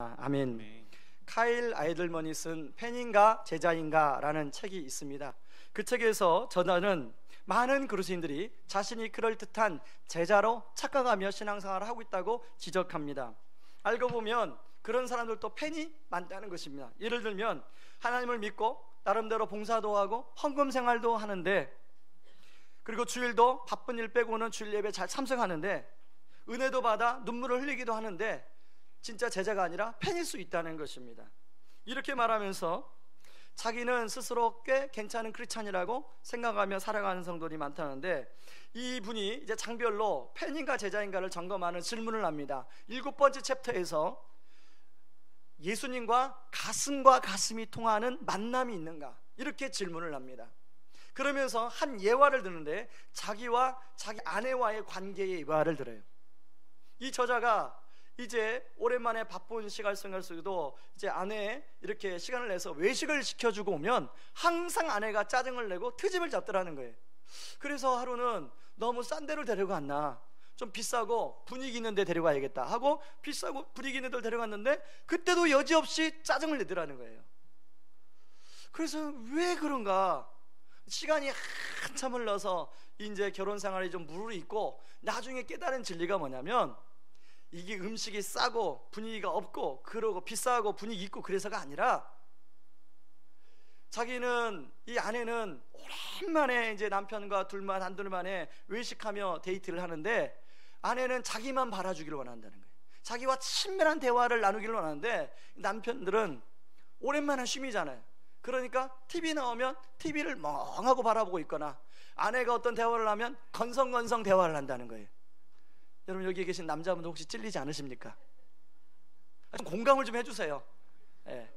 아멘. 네. 카일 아이들먼이 쓴 팬인가 제자인가 라는 책이 있습니다. 그 책에서 저자는 많은 그리스도인들이 자신이 그럴듯한 제자로 착각하며 신앙생활을 하고 있다고 지적합니다. 알고 보면 그런 사람들도 팬이 많다는 것입니다. 예를 들면 하나님을 믿고 나름대로 봉사도 하고 헌금 생활도 하는데, 그리고 주일도 바쁜 일 빼고는 주일 예배 잘 참석하는데, 은혜도 받아 눈물을 흘리기도 하는데 진짜 제자가 아니라 팬일 수 있다는 것입니다. 이렇게 말하면서 자기는 스스로 꽤 괜찮은 크리스찬이라고 생각하며 살아가는 성도들이 많다는데, 이분이 이제 장별로 팬인가 제자인가를 점검하는 질문을 합니다. 7번째 챕터에서 예수님과 가슴과 가슴이 통하는 만남이 있는가, 이렇게 질문을 합니다. 그러면서 한 예화를 드는데 자기와 자기 아내와의 관계의 예화를 들어요. 이 저자가 이제 오랜만에 바쁜 시간 속에서도 이제 아내 이렇게 시간을 내서 외식을 시켜주고 오면 항상 아내가 짜증을 내고 트집을 잡더라는 거예요. 그래서 하루는 너무 싼 데를 데려갔나, 좀 비싸고 분위기 있는 데 데려가야겠다 하고 비싸고 분위기 있는 데를 데려갔는데 그때도 여지없이 짜증을 내더라는 거예요. 그래서 왜 그런가, 시간이 한참 흘러서 이제 결혼 생활이 좀 무르익고 나중에 깨달은 진리가 뭐냐면, 이게 음식이 싸고 분위기가 없고 그러고 비싸고 분위기 있고 그래서가 아니라, 자기는, 이 아내는 오랜만에 이제 남편과 둘만 한둘만에 외식하며 데이트를 하는데 아내는 자기만 바라주기를 원한다는 거예요. 자기와 친밀한 대화를 나누기를 원하는데 남편들은 오랜만에 쉼이잖아요. 그러니까 TV 나오면 TV를 멍하고 바라보고 있거나 아내가 어떤 대화를 하면 건성건성 대화를 한다는 거예요. 여러분, 여기 계신 남자분들 혹시 찔리지 않으십니까? 좀 공감을 좀 해주세요. 예.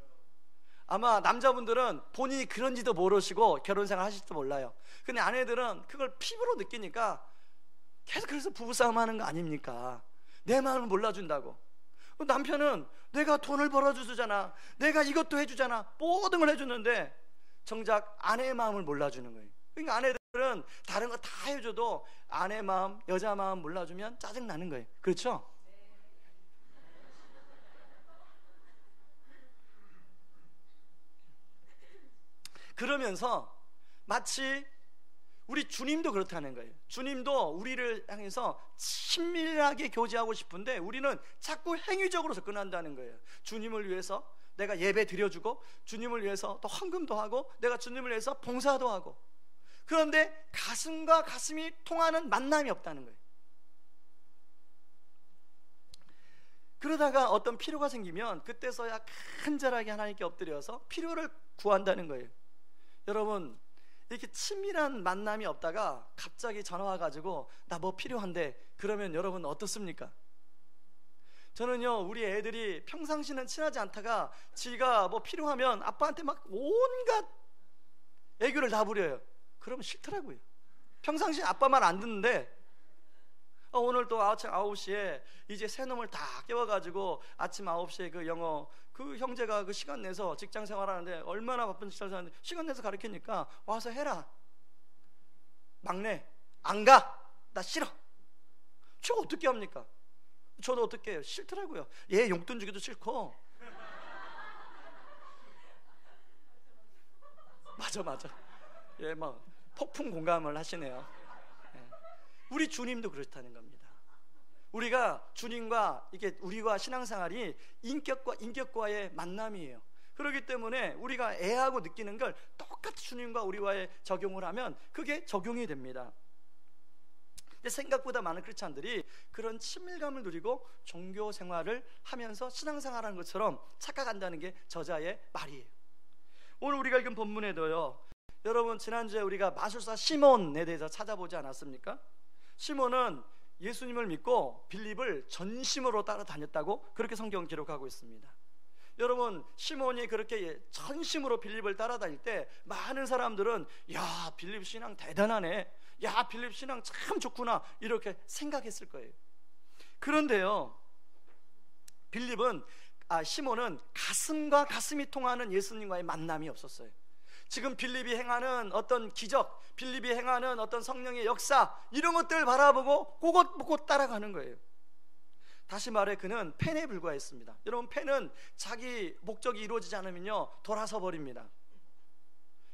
아마 남자분들은 본인이 그런지도 모르시고 결혼생활 하실지도 몰라요. 근데 아내들은 그걸 피부로 느끼니까 계속 그래서 부부싸움 하는 거 아닙니까? 내 마음을 몰라준다고. 남편은 내가 돈을 벌어주잖아, 내가 이것도 해주잖아, 모든 걸 해주는데 정작 아내의 마음을 몰라주는 거예요. 그러니까 아내들은 다른 거 다 해줘도 아내 마음, 여자 마음 몰라주면 짜증나는 거예요. 그렇죠? 그러면서 마치 우리 주님도 그렇다는 거예요. 주님도 우리를 향해서 친밀하게 교제하고 싶은데 우리는 자꾸 행위적으로 접근한다는 거예요. 주님을 위해서 내가 예배 드려주고, 주님을 위해서 또 헌금도 하고, 내가 주님을 위해서 봉사도 하고, 그런데 가슴과 가슴이 통하는 만남이 없다는 거예요. 그러다가 어떤 필요가 생기면 그때서야 간절하게 하나님께 엎드려서 필요를 구한다는 거예요. 여러분, 이렇게 친밀한 만남이 없다가 갑자기 전화 와가지고 나 뭐 필요한데, 그러면 여러분 어떻습니까? 저는요, 우리 애들이 평상시는 친하지 않다가 지가 뭐 필요하면 아빠한테 막 온갖 애교를 다 부려요. 그러면 싫더라고요. 평상시 아빠 말 안 듣는데 오늘 또 아침 9시에 이제 새 놈을 다 깨워가지고 아침 9시에 그 영어 그 형제가 그 시간 내서 직장 생활하는데 얼마나 바쁜 직장 생활하는데 시간 내서 가르치니까 와서 해라. 막내 안 가, 나 싫어. 저 어떻게 합니까? 저도 어떻게 해요? 싫더라고요. 얘 용돈 주기도 싫고. 맞아. 예, 막 폭풍 공감을 하시네요. 예. 우리 주님도 그렇다는 겁니다. 우리가 주님과 이게 우리와 신앙생활이 인격과의 만남이에요. 그렇기 때문에 우리가 애하고 느끼는 걸 똑같이 주님과 우리와의 적용을 하면 그게 적용이 됩니다. 근데 생각보다 많은 크리스찬들이 그런 친밀감을 누리고 종교 생활을 하면서 신앙생활하는 것처럼 착각한다는 게 저자의 말이에요. 오늘 우리가 읽은 본문에도요, 여러분 지난주에 우리가 마술사 시몬에 대해서 찾아보지 않았습니까? 시몬은 예수님을 믿고 빌립을 전심으로 따라다녔다고 그렇게 성경은 기록하고 있습니다. 여러분, 시몬이 그렇게 전심으로 빌립을 따라다닐 때 많은 사람들은 야, 빌립 신앙 대단하네, 야, 빌립 신앙 참 좋구나, 이렇게 생각했을 거예요. 그런데요, 시몬은 가슴과 가슴이 통하는 예수님과의 만남이 없었어요. 지금 빌립이 행하는 어떤 기적, 빌립이 행하는 어떤 성령의 역사, 이런 것들을 바라보고 그것 보고 따라가는 거예요. 다시 말해 그는 펜에 불과했습니다. 여러분, 펜은 자기 목적이 이루어지지 않으면요 돌아서 버립니다.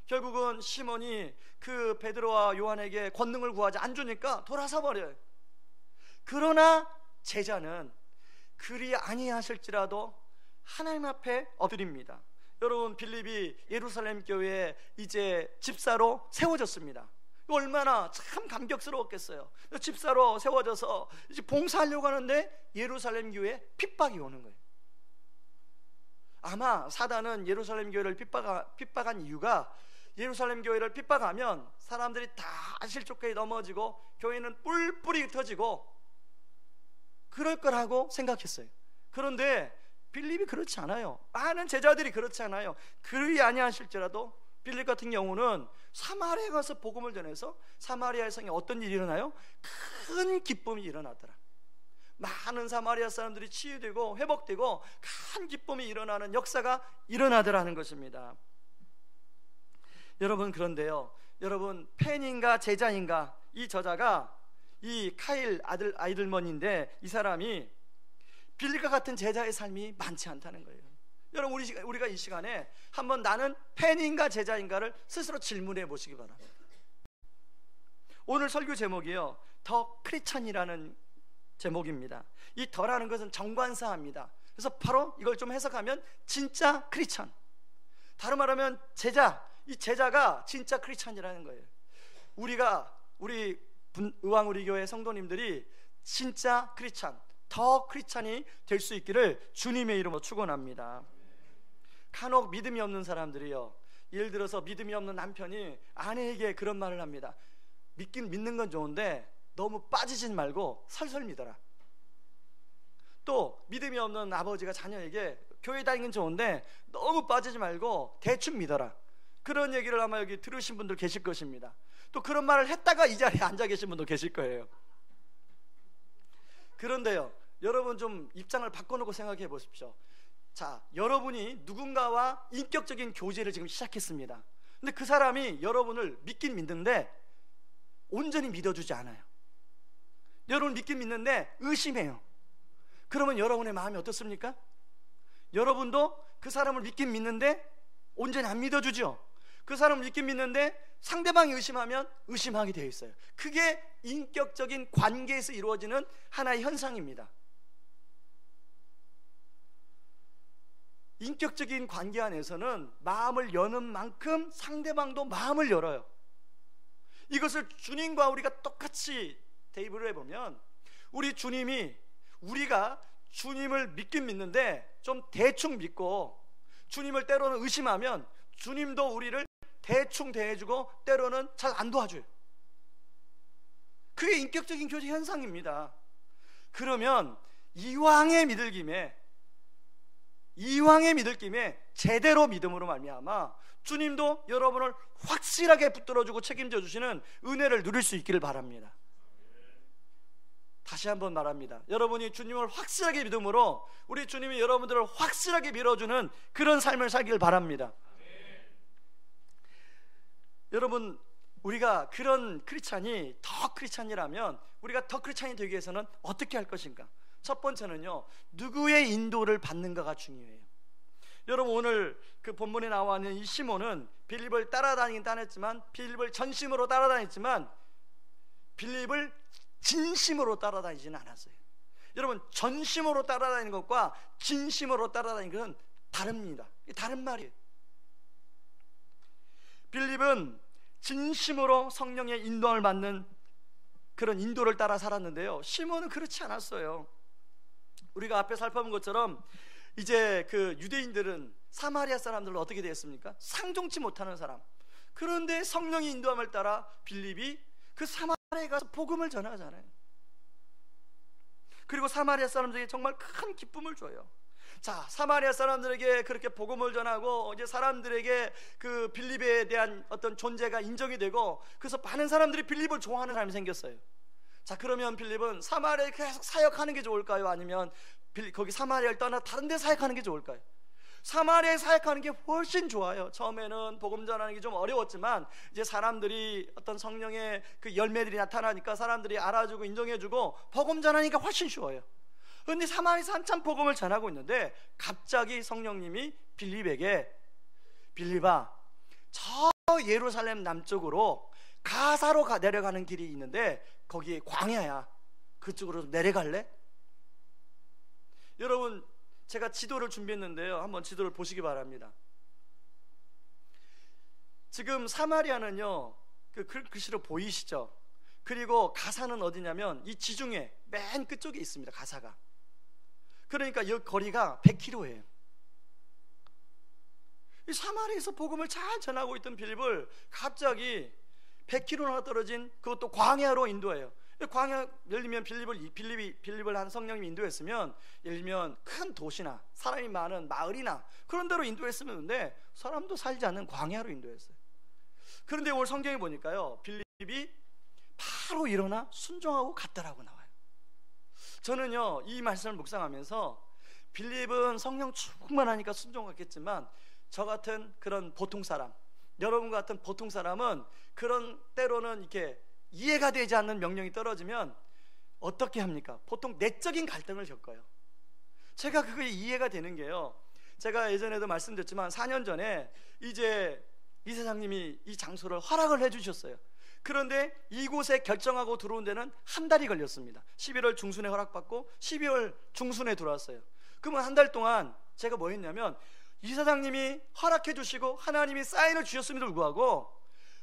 결국은 시몬이 그 베드로와 요한에게 권능을 구하지 안 주니까 돌아서 버려요. 그러나 제자는 그리 아니하실지라도 하나님 앞에 엎드립니다. 여러분, 빌립이 예루살렘 교회에 이제 집사로 세워졌습니다. 얼마나 참 감격스러웠겠어요. 집사로 세워져서 이제 봉사하려고 하는데 예루살렘 교회에 핍박이 오는 거예요. 아마 사단은 예루살렘 교회를 핍박한 이유가, 예루살렘 교회를 핍박하면 사람들이 다 실족하게 넘어지고 교회는 뿔뿔이 흩어지고 그럴 거라고 생각했어요. 그런데 빌립이 그렇지 않아요. 많은 제자들이 그렇지 않아요. 그리 아니하실지라도 빌립 같은 경우는 사마리아에 가서 복음을 전해서 사마리아 성에 어떤 일이 일어나요? 큰 기쁨이 일어나더라. 많은 사마리아 사람들이 치유되고 회복되고 큰 기쁨이 일어나는 역사가 일어나더라는 것입니다. 여러분, 그런데요, 여러분, 팬인가 제자인가, 이 저자가 이 카일 아이들먼인데 이 사람이 빌립과 같은 제자의 삶이 많지 않다는 거예요. 여러분, 우리가 이 시간에 한번 나는 팬인가 제자인가를 스스로 질문해 보시기 바랍니다. 오늘 설교 제목이요, 더 크리스찬이라는 제목입니다. 이 더라는 것은 정관사입니다. 그래서 바로 이걸 좀 해석하면 진짜 크리스찬, 다른 말하면 제자, 이 제자가 진짜 크리스찬이라는 거예요. 우리 의왕우리 교회 성도님들이 진짜 크리스찬, 더 크리스찬이 될 수 있기를 주님의 이름으로 축원합니다. 간혹 믿음이 없는 사람들이요, 예를 들어서 믿음이 없는 남편이 아내에게 그런 말을 합니다. 믿는 건 좋은데 너무 빠지지 말고 설설 믿어라. 또 믿음이 없는 아버지가 자녀에게 교회 다니는 건 좋은데 너무 빠지지 말고 대충 믿어라. 그런 얘기를 아마 여기 들으신 분들 계실 것입니다. 또 그런 말을 했다가 이 자리에 앉아 계신 분도 계실 거예요. 그런데요, 여러분 좀 입장을 바꿔놓고 생각해 보십시오. 자, 여러분이 누군가와 인격적인 교제를 지금 시작했습니다. 근데 그 사람이 여러분을 믿긴 믿는데 온전히 믿어주지 않아요. 여러분 믿긴 믿는데 의심해요. 그러면 여러분의 마음이 어떻습니까? 여러분도 그 사람을 믿긴 믿는데 온전히 안 믿어주죠. 그 사람을 믿긴 믿는데 상대방이 의심하면 의심하게 되어 있어요. 그게 인격적인 관계에서 이루어지는 하나의 현상입니다. 인격적인 관계 안에서는 마음을 여는 만큼 상대방도 마음을 열어요. 이것을 주님과 우리가 똑같이 대입을 해보면, 우리 주님이, 우리가 주님을 믿긴 믿는데 좀 대충 믿고 주님을 때로는 의심하면 주님도 우리를 대충 대해주고 때로는 잘 안 도와줘요. 그게 인격적인 교제 현상입니다. 그러면 이왕의 믿을 김에 제대로 믿음으로 말미암아 주님도 여러분을 확실하게 붙들어주고 책임져 주시는 은혜를 누릴 수 있기를 바랍니다. 다시 한번 말합니다. 여러분이 주님을 확실하게 믿음으로 우리 주님이 여러분들을 확실하게 밀어주는 그런 삶을 살기를 바랍니다. 여러분, 우리가 그런 크리스찬이 더 크리스찬이라면 우리가 더 크리스찬이 되기 위해서는 어떻게 할 것인가? 첫 번째는요, 누구의 인도를 받는가가 중요해요. 여러분, 오늘 그 본문에 나와 있는 이 시몬은 빌립을 따라다니긴 따냈지만, 빌립을 전심으로 따라다녔지만 빌립을 진심으로 따라다니지는 않았어요. 여러분, 전심으로 따라다니는 것과 진심으로 따라다니는 것은 다릅니다. 다른 말이에요. 빌립은 진심으로 성령의 인도를 받는 그런 인도를 따라 살았는데요, 시몬은 그렇지 않았어요. 우리가 앞에 살펴본 것처럼 이제 그 유대인들은 사마리아 사람들로 어떻게 되었습니까? 상종치 못하는 사람. 그런데 성령의 인도함을 따라 빌립이 그 사마리아에 가서 복음을 전하잖아요. 그리고 사마리아 사람들에게 정말 큰 기쁨을 줘요. 자, 사마리아 사람들에게 그렇게 복음을 전하고 이제 사람들에게 그 빌립에 대한 어떤 존재가 인정이 되고, 그래서 많은 사람들이 빌립을 좋아하는 사람이 생겼어요. 자, 그러면 빌립은 사마리아에 계속 사역하는 게 좋을까요? 아니면 거기 사마리아를 떠나 다른 데 사역하는 게 좋을까요? 사마리아에 사역하는 게 훨씬 좋아요. 처음에는 복음 전하는 게 좀 어려웠지만 이제 사람들이 어떤 성령의 그 열매들이 나타나니까 사람들이 알아주고 인정해주고 복음 전하니까 훨씬 쉬워요. 그런데 사마리아에서 한참 복음을 전하고 있는데 갑자기 성령님이 빌립에게, 빌립아, 저 예루살렘 남쪽으로 가사로 내려가는 길이 있는데 거기 광야야. 그쪽으로 내려갈래? 여러분, 제가 지도를 준비했는데요, 한번 지도를 보시기 바랍니다. 지금 사마리아는요, 그 글씨로 보이시죠? 그리고 가사는 어디냐면 이 지중해 맨 끝쪽에 있습니다. 가사가. 그러니까 이 거리가 100km예요. 이 사마리아에서 복음을 잘 전하고 있던 빌립을 갑자기 100km나 떨어진, 그것도 광야로 인도해요. 광야, 예를 들면 빌립을 한 성령님이 인도했으면, 예를 들면 큰 도시나 사람이 많은 마을이나 그런 데로 인도했으면 되는데 사람도 살지 않는 광야로 인도했어요. 그런데 오늘 성경에 보니까요, 빌립이 바로 일어나 순종하고 갔다라고 나와요. 저는요, 이 말씀을 묵상하면서 빌립은 성령 충만하니까 순종했겠지만 저 같은 그런 보통 사람, 여러분 같은 보통 사람은 그런 때로는 이렇게 이해가 되지 않는 명령이 떨어지면 어떻게 합니까? 보통 내적인 갈등을 겪어요. 제가 그게 이해가 되는 게요, 제가 예전에도 말씀드렸지만 4년 전에 이제 이사장님이 이 장소를 허락을 해주셨어요. 그런데 이곳에 결정하고 들어온 데는 한 달이 걸렸습니다. 11월 중순에 허락받고 12월 중순에 들어왔어요. 그러면 한 달 동안 제가 뭐 했냐면, 이사장님이 허락해 주시고 하나님이 사인을 주셨음에도 불구하고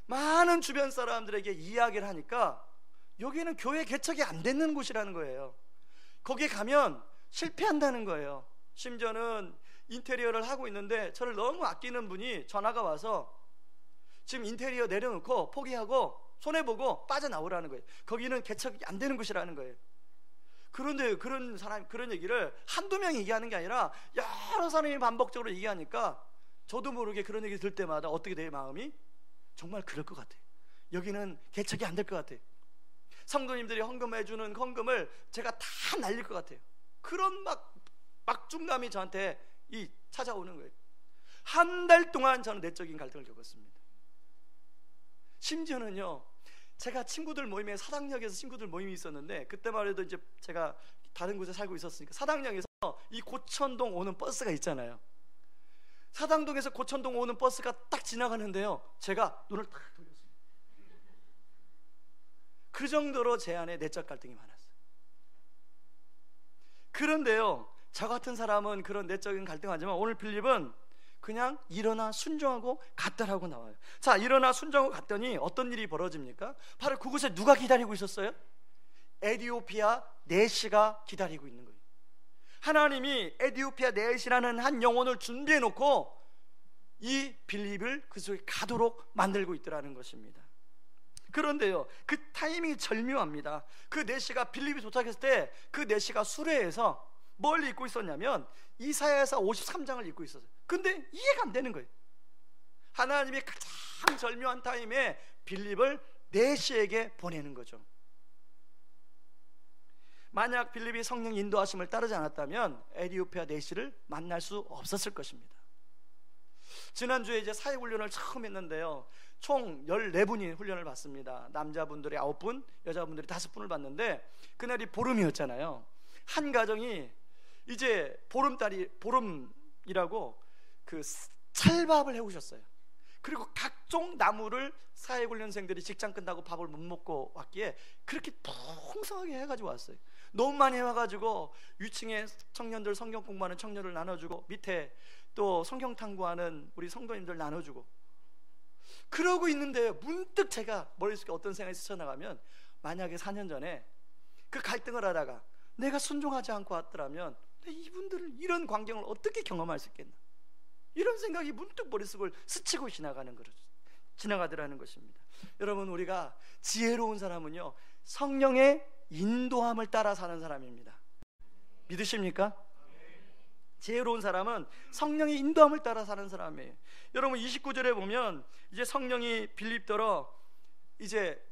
많은 주변 사람들에게 이야기를 하니까 여기는 교회 개척이 안 되는 곳이라는 거예요. 거기에 가면 실패한다는 거예요. 심지어는 인테리어를 하고 있는데 저를 너무 아끼는 분이 전화가 와서 지금 인테리어 내려놓고 포기하고 손해보고 빠져나오라는 거예요. 거기는 개척이 안 되는 곳이라는 거예요. 그런데 그런 얘기를 한두 명이 얘기하는 게 아니라 여러 사람이 반복적으로 얘기하니까 저도 모르게 그런 얘기 들 때마다 어떻게 내 마음이 정말 그럴 것 같아요. 여기는 개척이 안 될 것 같아요. 성도님들이 헌금해주는 헌금을 제가 다 날릴 것 같아요. 그런 막중감이 저한테 찾아오는 거예요. 한 달 동안 저는 내적인 갈등을 겪었습니다. 심지어는요, 제가 친구들 모임에 사당역에서 친구들 모임이 있었는데, 그때만 해도 이제 제가 다른 곳에 살고 있었으니까 사당역에서 이 고천동 오는 버스가 있잖아요. 사당동에서 고천동 오는 버스가 딱 지나가는데요, 제가 눈을 딱 돌렸습니다. 그 정도로 제 안에 내적 갈등이 많았어요. 그런데요, 저 같은 사람은 그런 내적인 갈등하지만 오늘 빌립은 그냥 일어나 순종하고 갔다라고 나와요. 자, 일어나 순종하고 갔더니 어떤 일이 벌어집니까? 바로 그곳에 누가 기다리고 있었어요? 에디오피아 네시가 기다리고 있는 거예요. 하나님이 에디오피아 네시라는 한 영혼을 준비해 놓고 이 빌립을 그 속에 가도록 만들고 있더라는 것입니다. 그런데요, 그 타이밍이 절묘합니다. 그 네시가, 빌립이 도착했을 때 그 네시가 수레에서 뭘 읽고 있었냐면 이사야서 53장을 읽고 있었어요. 근데 이해가 안 되는 거예요. 하나님이 가장 절묘한 타임에 빌립을 네시에게 보내는 거죠. 만약 빌립이 성령 인도하심을 따르지 않았다면 에디오피아 네시를 만날 수 없었을 것입니다. 지난주에 이제 사회훈련을 처음 했는데요, 총 14분이 훈련을 받습니다. 남자분들이 9분, 여자분들이 5분을 받는데 그날이 보름이었잖아요. 한 가정이 이제 보름이라고 그 찰밥을 해오셨어요. 그리고 각종 나무를 사회훈련생들이 직장 끝나고 밥을 못 먹고 왔기에 그렇게 풍성하게 해가지고 왔어요. 너무 많이 해와가지고 위층에 청년들, 성경 공부하는 청년을 나눠주고 밑에 또 성경 탐구하는 우리 성도님들 나눠주고, 그러고 있는데 문득 제가 머릿속에 어떤 생각이 스쳐나가면, 만약에 4년 전에 그 갈등을 하다가 내가 순종하지 않고 왔더라면 이분들을 이런 광경을 어떻게 경험할 수 있겠나, 이런 생각이 문득 머릿속을 스치고 지나가더라는 것입니다. 여러분, 우리가 지혜로운 사람은요, 성령의 인도함을 따라 사는 사람입니다. 믿으십니까? 지혜로운 사람은 성령의 인도함을 따라 사는 사람이에요. 여러분, 29절에 보면 이제 성령이 빌립더러 이제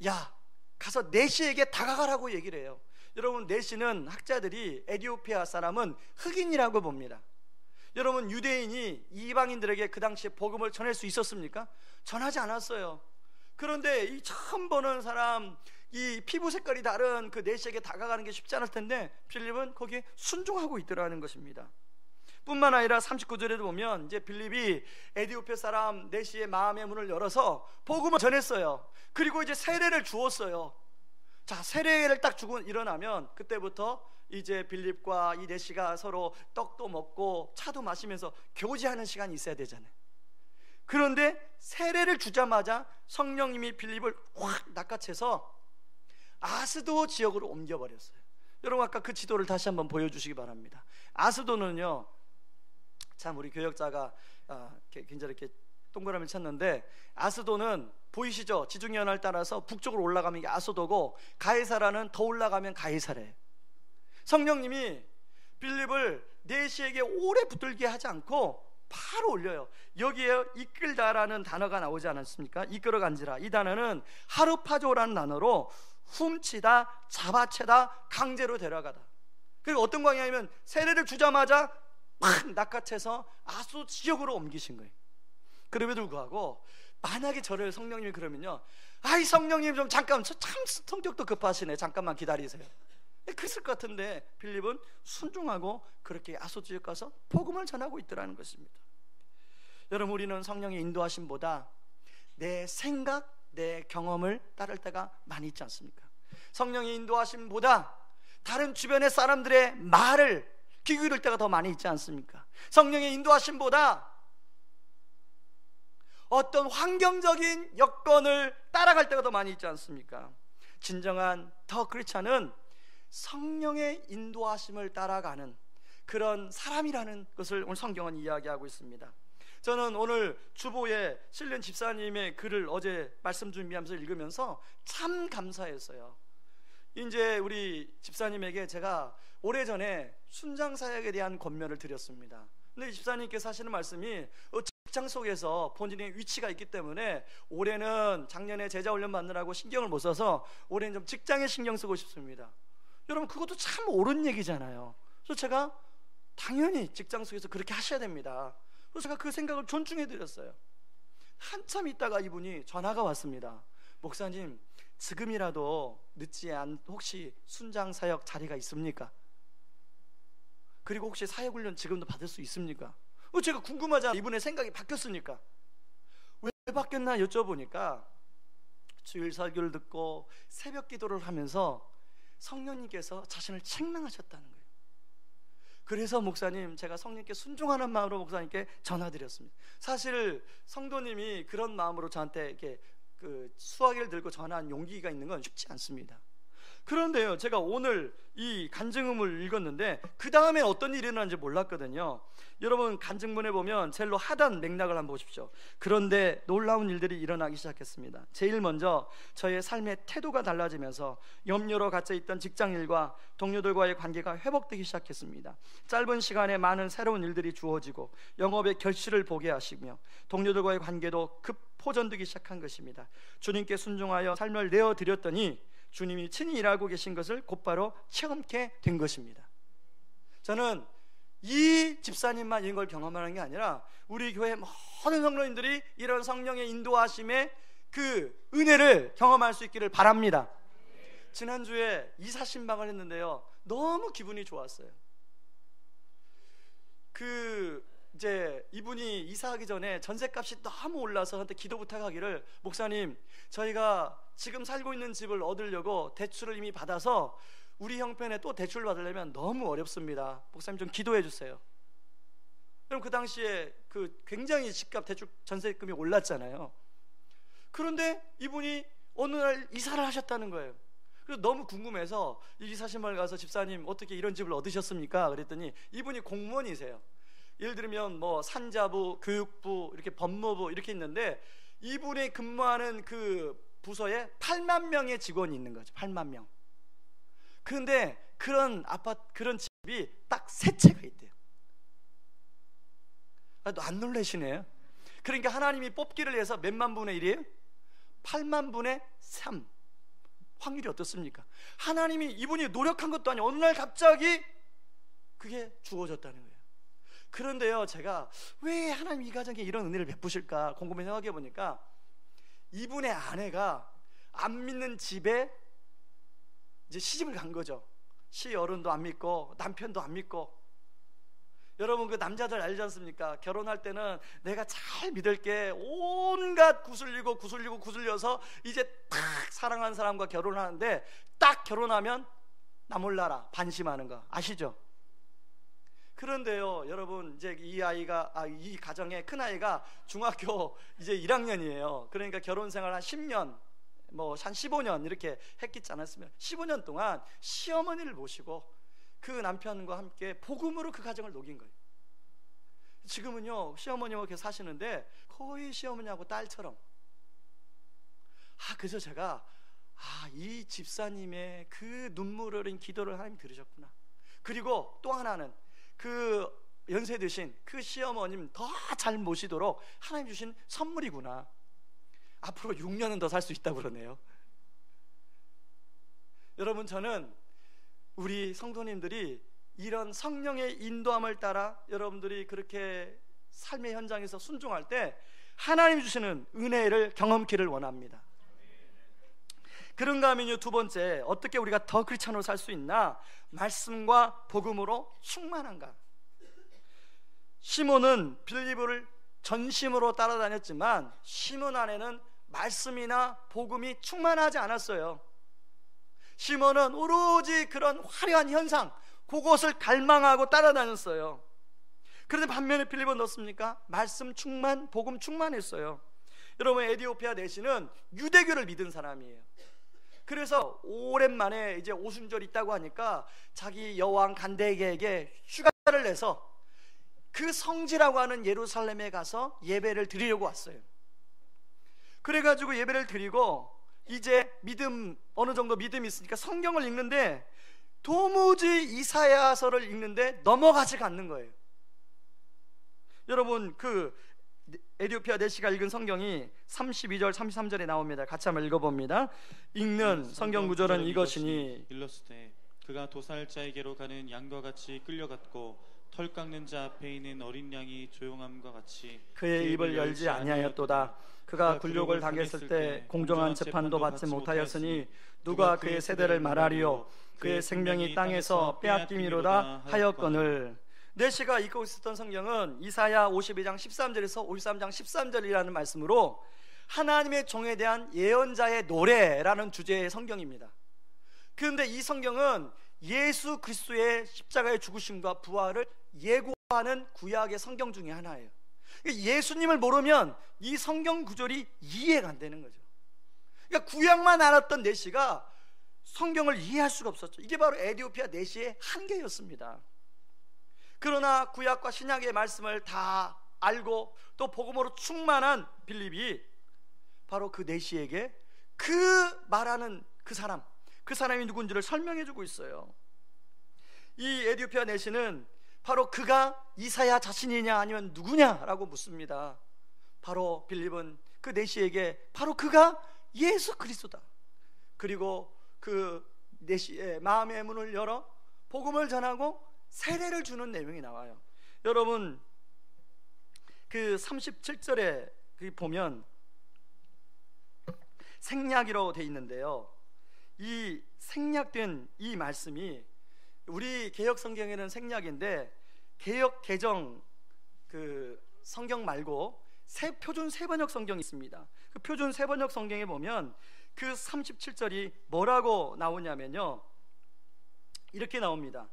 가서 네시에게 다가가라고 얘기를 해요. 여러분, 네시는 학자들이 에디오피아 사람은 흑인이라고 봅니다. 여러분, 유대인이 이방인들에게 그 당시에 복음을 전할 수 있었습니까? 전하지 않았어요. 그런데 이 처음 보는 사람, 이 피부 색깔이 다른 그 내시에게 다가가는 게 쉽지 않을 텐데 빌립은 거기에 순종하고 있더라는 것입니다. 뿐만 아니라 39절에도 보면 이제 빌립이 에디오피아 사람 내시의 마음의 문을 열어서 복음을 전했어요. 그리고 이제 세례를 주었어요. 자, 세례를 딱 주고 일어나면 그때부터 이제 빌립과 이 내시가 서로 떡도 먹고 차도 마시면서 교제하는 시간이 있어야 되잖아요. 그런데 세례를 주자마자 성령님이 빌립을 확 낚아채서 아스도 지역으로 옮겨버렸어요. 여러분 아까 그 지도를 다시 한번 보여주시기 바랍니다. 아스도는요, 참 우리 교역자가 굉장히 이렇게 동그라미를 쳤는데, 아스도는 보이시죠? 지중해연을 따라서 북쪽으로 올라가면 이게 아스도고, 가이사라는 더 올라가면 가이사래요. 성령님이 빌립을 내시에게 오래 붙들게 하지 않고 바로 올려요. 여기에 이끌다라는 단어가 나오지 않았습니까? 이끌어간지라. 이 단어는 하르파조라는 단어로 훔치다, 잡아채다, 강제로 데려가다. 그리고 어떤 광야냐면 세례를 주자마자 팍 낚아채서 아수 지역으로 옮기신 거예요. 그럼에도 불구하고 만약에 저를 성령님이 그러면요, 아이 성령님 좀 잠깐, 저 참 성격도 급하시네, 잠깐만 기다리세요. 그랬을 것 같은데 빌립은 순종하고 그렇게 아수 지역 가서 복음을 전하고 있더라는 것입니다. 여러분, 우리는 성령의 인도하심보다 내 생각, 내 경험을 따를 때가 많이 있지 않습니까? 성령의 인도하심보다 다른 주변의 사람들의 말을 귀 기울일 때가 더 많이 있지 않습니까? 성령의 인도하심보다 어떤 환경적인 여건을 따라갈 때가 더 많이 있지 않습니까? 진정한 더 크리스찬은 성령의 인도하심을 따라가는 그런 사람이라는 것을 오늘 성경은 이야기하고 있습니다. 저는 오늘 주보에 실린 집사님의 글을 어제 말씀 준비하면서 읽으면서 참 감사했어요. 이제 우리 집사님에게 제가 오래전에 순장사역에 대한 권면을 드렸습니다. 근데 집사님께서 하시는 말씀이 직장 속에서 본인의 위치가 있기 때문에 올해는 작년에 제자 훈련 받느라고 신경을 못 써서 올해는 좀 직장에 신경 쓰고 싶습니다. 여러분, 그것도 참 옳은 얘기잖아요. 그래서 제가 당연히 직장 속에서 그렇게 하셔야 됩니다. 그래서 제가 그 생각을 존중해 드렸어요. 한참 있다가 이분이 전화가 왔습니다. 목사님, 지금이라도 늦지 않 혹시 순장 사역 자리가 있습니까? 그리고 혹시 사역 훈련 지금도 받을 수 있습니까? 제가 궁금하잖아요. 이분의 생각이 바뀌었으니까. 왜 바뀌었나 여쭤보니까 주일 설교를 듣고 새벽 기도를 하면서 성령님께서 자신을 책망하셨다는 거예요. 그래서 목사님, 제가 성령님께 순종하는 마음으로 목사님께 전화드렸습니다. 사실 성도님이 그런 마음으로 저한테 이렇게 수화기를 들고 전화한 용기가 있는 건 쉽지 않습니다. 그런데요, 제가 오늘 이 간증음을 읽었는데 그 다음에 어떤 일이 일어났는지 몰랐거든요. 여러분, 간증문에 보면 젤로 하단 맥락을 한번 보십시오. 그런데 놀라운 일들이 일어나기 시작했습니다. 제일 먼저 저의 삶의 태도가 달라지면서 염려로 갇혀있던 직장일과 동료들과의 관계가 회복되기 시작했습니다. 짧은 시간에 많은 새로운 일들이 주어지고 영업의 결실을 보게 하시며 동료들과의 관계도 급포전되기 시작한 것입니다. 주님께 순종하여 삶을 내어드렸더니 주님이 친히 일하고 계신 것을 곧바로 체험케 된 것입니다. 저는 이 집사님만 이런 걸 경험하는 게 아니라 우리 교회 모든 성도님들이 이런 성령의 인도하심의 그 은혜를 경험할 수 있기를 바랍니다. 지난주에 이사 신방을 했는데요, 너무 기분이 좋았어요. 이제 이분이 이사하기 전에 전셋값이 너무 올라서 저한테 기도 부탁하기를, 목사님, 저희가 지금 살고 있는 집을 얻으려고 대출을 이미 받아서 우리 형편에 또 대출을 받으려면 너무 어렵습니다. 목사님 좀 기도해 주세요. 그럼 그 당시에 굉장히 집값 대출 전세금이 올랐잖아요. 그런데 이분이 어느 날 이사를 하셨다는 거예요. 그래서 너무 궁금해서 이 이사신방을 가서, 집사님 어떻게 이런 집을 얻으셨습니까? 그랬더니 이분이 공무원이세요. 예를 들면 뭐 산자부, 교육부, 이렇게 법무부 이렇게 있는데 이분이 근무하는 그 부서에 8만 명의 직원이 있는 거죠. 8만 명. 그런데 그런 집이 딱 3채가 있대요. 안 놀라시네요. 그러니까 하나님이 뽑기를 해서 몇만 분의 1이에요? 8만 분의 3. 확률이 어떻습니까? 하나님이, 이분이 노력한 것도 아니고 어느 날 갑자기 그게 주어졌다는 거예요. 그런데요, 제가 왜 하나님 이 가정에 이런 은혜를 베푸실까 궁금해 생각해 보니까 이분의 아내가 안 믿는 집에 이제 시집을 간 거죠. 시어른도 안 믿고 남편도 안 믿고. 여러분 그 남자들 알지 않습니까? 결혼할 때는 내가 잘 믿을게 온갖 구슬려서 이제 딱 사랑하는 사람과 결혼하는데 딱 결혼하면 나 몰라라 반심하는 거 아시죠? 그런데요 여러분 이제 이 가정의 큰아이가 중학교 이제 1학년이에요. 그러니까 결혼 생활 한 10년 뭐 한 15년 이렇게 했겠지 않았으면 15년 동안 시어머니를 모시고 그 남편과 함께 복음으로 그 가정을 녹인 거예요. 지금은요 시어머니와 이렇게 사시는데 거의 시어머니하고 딸처럼. 그래서 제가 이 집사님의 그 눈물 어린 기도를 하나님 들으셨구나. 그리고 또 하나는 그 연세 드신 그 시어머님 더 잘 모시도록 하나님 주신 선물이구나. 앞으로 6년은 더 살 수 있다고 그러네요. 여러분 저는 우리 성도님들이 이런 성령의 인도함을 따라 여러분들이 그렇게 삶의 현장에서 순종할 때 하나님 주시는 은혜를 경험키를 원합니다. 그런가 하면요 두 번째, 어떻게 우리가 더 크리스찬으로 살 수 있나? 말씀과 복음으로 충만한가? 시몬은 빌립을 전심으로 따라다녔지만 시몬 안에는 말씀이나 복음이 충만하지 않았어요. 시몬은 오로지 그런 화려한 현상, 그것을 갈망하고 따라다녔어요. 그런데 반면에 빌립은 어떻습니까? 말씀 충만, 복음 충만했어요. 여러분 에디오피아 내시는 유대교를 믿은 사람이에요. 그래서 오랜만에 이제 오순절이 있다고 하니까 자기 여왕 간대에게 휴가를 내서 그 성지라고 하는 예루살렘에 가서 예배를 드리려고 왔어요. 그래가지고 예배를 드리고 이제 어느 정도 믿음이 있으니까 성경을 읽는데 도무지 이사야서를 읽는데 넘어가지가 않는 거예요. 여러분 그 에디오피아 내시가 읽은 성경이 32절 33절에 나옵니다. 같이 한번 읽어봅니다. 읽는 성경 구절은 이것이니 일러스되 그가 도살자에게로 가는 양과 같이 끌려갔고 털 깎는 자 앞에 있는 어린 양이 조용함과 같이 그의 입을 열지 아니하였도다. 그가 굴욕을 당했을 때 공정한 재판도 받지 못하였으니 누가 그의 세대를 말하리요? 그의 생명이 땅에서 빼앗김이로다 하였거늘. 내시가 읽고 있었던 성경은 이사야 52장 13절에서 53장 13절이라는 말씀으로 하나님의 종에 대한 예언자의 노래라는 주제의 성경입니다. 그런데 이 성경은 예수 그리스도의 십자가의 죽으심과 부활을 예고하는 구약의 성경 중에 하나예요. 예수님을 모르면 이 성경 구절이 이해가 안 되는 거죠. 그러니까 구약만 알았던 내시가 성경을 이해할 수가 없었죠. 이게 바로 에디오피아 내시의 한계였습니다. 그러나 구약과 신약의 말씀을 다 알고 또 복음으로 충만한 빌립이 바로 그 내시에게 그 말하는 그 사람이 누군지를 설명해 주고 있어요. 이 에디오피아 내시는 바로 그가 이사야 자신이냐 아니면 누구냐라고 묻습니다. 바로 빌립은 그 내시에게 바로 그가 예수 그리스도다. 그리고 그 내시의 마음의 문을 열어 복음을 전하고 세례를 주는 내용이 나와요. 여러분 그 37절에 보면 생략이라고 돼 있는데요, 이 생략된 이 말씀이 우리 개역 성경에는 생략인데 개역 개정 그 성경 말고 표준 세번역 성경이 있습니다. 그 표준 세번역 성경에 보면 그 37절이 뭐라고 나오냐면요, 이렇게 나옵니다.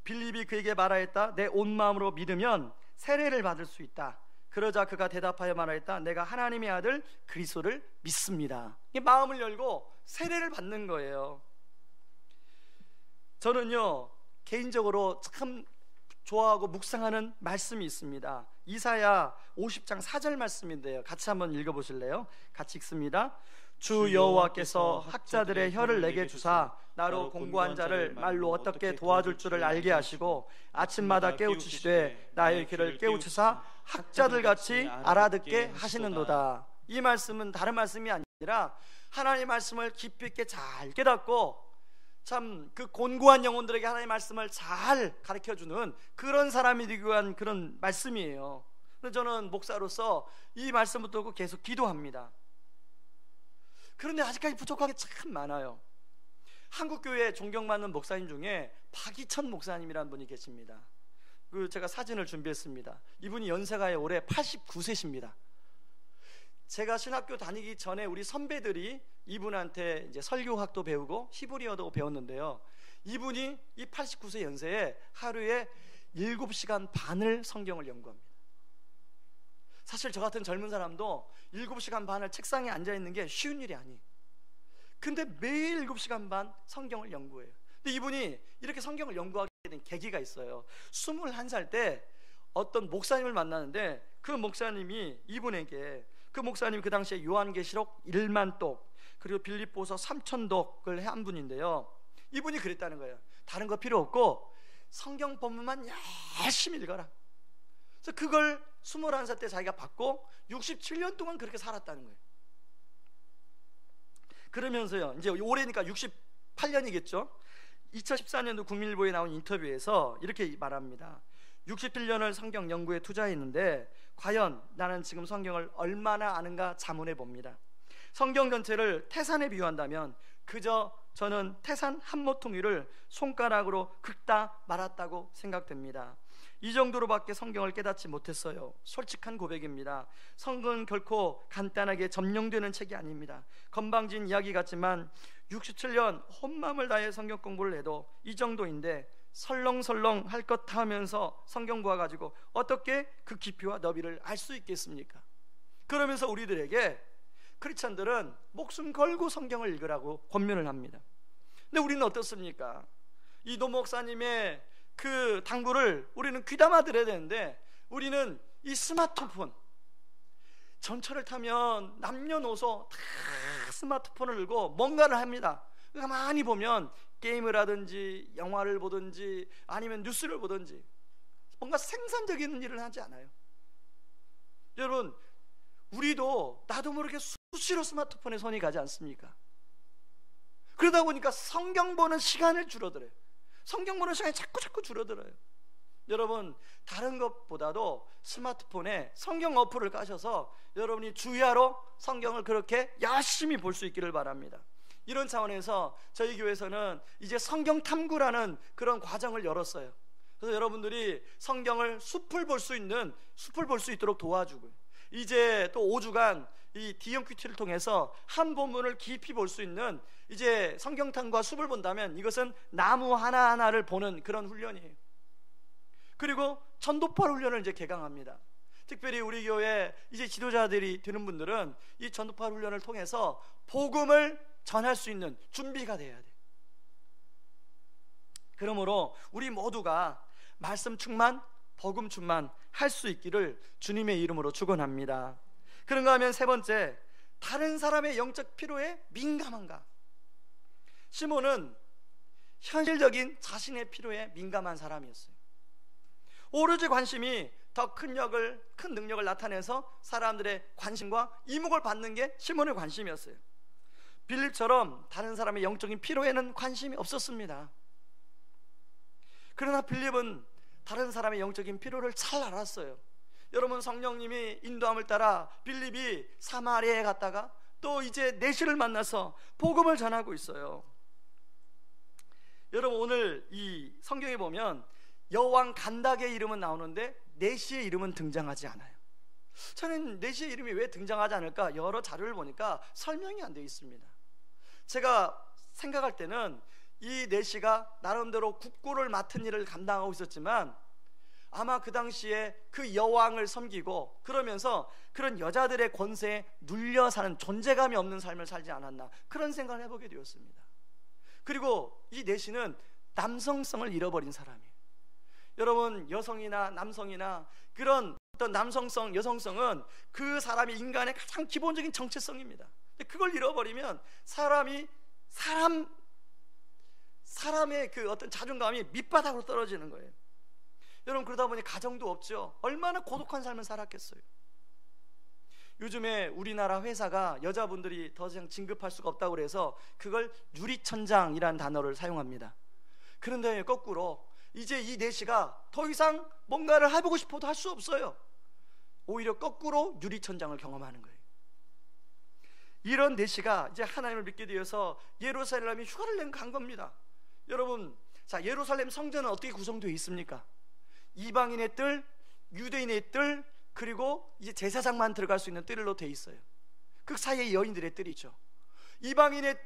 빌립이 그에게 말하였다. 내 온 마음으로 믿으면 세례를 받을 수 있다. 그러자 그가 대답하여 말하였다. 내가 하나님의 아들 그리스도를 믿습니다. 마음을 열고 세례를 받는 거예요. 저는요 개인적으로 참 좋아하고 묵상하는 말씀이 있습니다. 이사야 50장 4절 말씀인데요, 같이 한번 읽어보실래요? 같이 읽습니다. 주 여호와께서 학자들의 혀를 내게 주사 나로 공고한 자를 말로 어떻게 도와줄 줄을 알게 하시고 아침마다 깨우치시되 나의 귀를 깨우치사 학자들같이 알아듣게 하시는도다. 이 말씀은 다른 말씀이 아니라 하나님의 말씀을 깊이 있게 잘 깨닫고 참 그 곤고한 영혼들에게 하나님의 말씀을 잘 가르쳐주는 그런 사람이 되기 위한 그런 말씀이에요. 근데 저는 목사로서 이 말씀을 듣고 계속 기도합니다. 그런데 아직까지 부족한 게 참 많아요. 한국교회 존경받는 목사님 중에 박이천 목사님이라는 분이 계십니다. 제가 사진을 준비했습니다. 이분이 연세가 올해 89세십니다. 제가 신학교 다니기 전에 우리 선배들이 이분한테 이제 설교학도 배우고 히브리어도 배웠는데요, 이분이 이 89세 연세에 하루에 7시간 반을 성경을 연구합니다. 사실 저 같은 젊은 사람도 7시간 반을 책상에 앉아있는 게 쉬운 일이 아니에요. 근데 매일 7시간 반 성경을 연구해요. 근데 이분이 이렇게 성경을 연구하게 된 계기가 있어요. 21살 때 어떤 목사님을 만나는데 그 목사님이 이분에게, 그 목사님이 그 당시에 요한계시록 1만 독 그리고 빌립보서 3000독을 한 분인데요, 이분이 그랬다는 거예요. 다른 거 필요 없고 성경 본문만 열심히 읽어라. 그래서 그걸 21살 때 자기가 받고 67년 동안 그렇게 살았다는 거예요. 그러면서요, 이제 올해니까 68년이겠죠 2014년도 국민일보에 나온 인터뷰에서 이렇게 말합니다. 67년을 성경 연구에 투자했는데 과연 나는 지금 성경을 얼마나 아는가 자문해 봅니다. 성경 전체를 태산에 비유한다면 그저 저는 태산 한 모퉁이를 손가락으로 긁다 말았다고 생각됩니다. 이 정도로밖에 성경을 깨닫지 못했어요. 솔직한 고백입니다. 성경은 결코 간단하게 점령되는 책이 아닙니다. 건방진 이야기 같지만 67년 혼맘을 다해 성경 공부를 해도 이 정도인데 설렁설렁 할 것 다 하면서 성경 보아가지고 어떻게 그 깊이와 너비를 알 수 있겠습니까? 그러면서 우리들에게, 크리스찬들은 목숨 걸고 성경을 읽으라고 권면을 합니다. 근데 우리는 어떻습니까? 이 노 목사님의 그 당부를 우리는 귀담아 들어야 되는데 우리는 이 스마트폰, 전철을 타면 남녀노소 다 스마트폰을 들고 뭔가를 합니다. 가만히 보면 게임을 하든지 영화를 보든지 아니면 뉴스를 보든지 뭔가 생산적인 일을 하지 않아요. 여러분, 우리도 나도 모르게 수시로 스마트폰에 손이 가지 않습니까? 그러다 보니까 성경 보는 시간을 줄어들어요. 성경 보는 시간이 자꾸 줄어들어요. 여러분, 다른 것보다도 스마트폰에 성경 어플을 까셔서 여러분이 주야로 성경을 그렇게 열심히 볼 수 있기를 바랍니다. 이런 차원에서 저희 교회에서는 이제 성경 탐구라는 그런 과정을 열었어요. 그래서 여러분들이 성경을 숲을 볼 수 있도록 도와주고요. 이제 또 5주간 이 DMQT를 통해서 한 본문을 깊이 볼 수 있는, 이제 성경탐과 숲을 본다면 이것은 나무 하나하나를 보는 그런 훈련이에요. 그리고 전도파 훈련을 이제 개강합니다. 특별히 우리 교회 이제 지도자들이 되는 분들은 이 전도파 훈련을 통해서 복음을 전할 수 있는 준비가 돼야 돼요. 그러므로 우리 모두가 말씀 충만, 복음 충만 할 수 있기를 주님의 이름으로 축원합니다. 그런가 하면 세 번째, 다른 사람의 영적 필요에 민감한가? 시몬은 현실적인 자신의 필요에 민감한 사람이었어요. 오로지 관심이 더 큰 능력을 나타내서 사람들의 관심과 이목을 받는 게 시몬의 관심이었어요. 빌립처럼 다른 사람의 영적인 필요에는 관심이 없었습니다. 그러나 빌립은 다른 사람의 영적인 필요를 잘 알았어요. 여러분, 성령님이 인도함을 따라 빌립이 사마리아에 갔다가 또 이제 내시를 만나서 복음을 전하고 있어요. 여러분, 오늘 이 성경에 보면 여왕 간닥의 이름은 나오는데 내시의 이름은 등장하지 않아요. 저는 내시의 이름이 왜 등장하지 않을까 여러 자료를 보니까 설명이 안 되어 있습니다. 제가 생각할 때는 이 내시가 나름대로 국고를 맡은 일을 감당하고 있었지만 아마 그 당시에 그 여왕을 섬기고 그러면서 그런 여자들의 권세에 눌려 사는 존재감이 없는 삶을 살지 않았나, 그런 생각을 해보게 되었습니다. 그리고 이 내시는 남성성을 잃어버린 사람이에요. 여러분, 여성이나 남성이나 그런 어떤 남성성, 여성성은 그 사람의 인간의 가장 기본적인 정체성입니다. 그걸 잃어버리면 사람의 그 어떤 자존감이 밑바닥으로 떨어지는 거예요. 여러분, 그러다 보니 가정도 없죠. 얼마나 고독한 삶을 살았겠어요. 요즘에 우리나라 회사가 여자분들이 더 이상 진급할 수가 없다고 그래서 그걸 유리천장이라는 단어를 사용합니다. 그런데 거꾸로 이제 이 내시가 더 이상 뭔가를 해보고 싶어도 할 수 없어요. 오히려 거꾸로 유리천장을 경험하는 거예요. 이런 내시가 이제 하나님을 믿게 되어서 예루살렘에 휴가를 간 겁니다. 여러분, 자, 예루살렘 성전은 어떻게 구성되어 있습니까? 이방인의 뜰, 유대인의 뜰, 그리고 이제 제사장만 들어갈 수 있는 뜰로 되어 있어요. 그 사이에 여인들의 뜰이죠. 이방인의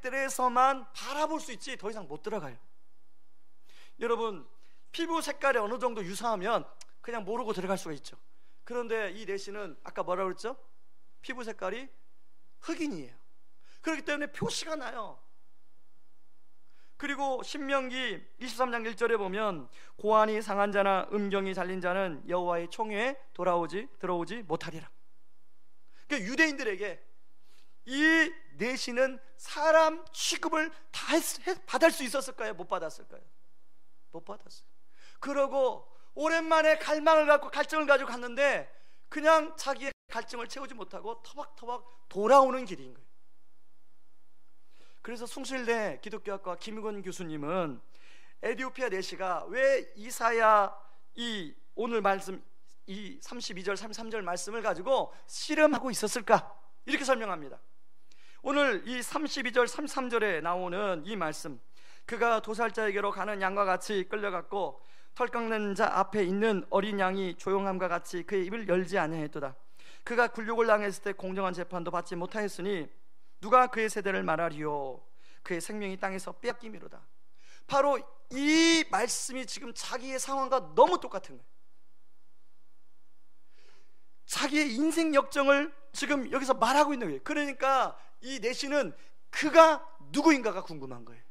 뜰에서만 바라볼 수 있지 더 이상 못 들어가요. 여러분, 피부 색깔이 어느 정도 유사하면 그냥 모르고 들어갈 수가 있죠. 그런데 이 내시는 아까 뭐라고 그랬죠? 피부 색깔이 흑인이에요. 그렇기 때문에 표시가 나요. 그리고 신명기 23장 1절에 보면 고환이 상한 자나 음경이 잘린 자는 여호와의 총회에 들어오지 못하리라. 그러니까 유대인들에게 이 내시는 사람 취급을 다 받을 수 있었을까요? 못 받았을까요? 못 받았어요. 그러고 오랜만에 갈망을 갖고 갈증을 가지고 갔는데 그냥 자기의 갈증을 채우지 못하고 터벅터벅 돌아오는 길인 거예요. 그래서 숭실대 기독교학과 김익원 교수님은 에디오피아 내시가 왜 이사야 이 오늘 말씀 이 32절 33절 말씀을 가지고 씨름하고 있었을까? 이렇게 설명합니다. 오늘 이 32절 33절에 나오는 이 말씀, 그가 도살자에게로 가는 양과 같이 끌려갔고 털 깎는 자 앞에 있는 어린 양이 조용함과 같이 그의 입을 열지 아니하였도다. 그가 굴욕을 당했을 때 공정한 재판도 받지 못하였으니 누가 그의 세대를 말하리요? 그의 생명이 땅에서 빼앗김이로다. 바로 이 말씀이 지금 자기의 상황과 너무 똑같은 거예요. 자기의 인생 역정을 지금 여기서 말하고 있는 거예요. 그러니까 이 내시는 그가 누구인가가 궁금한 거예요.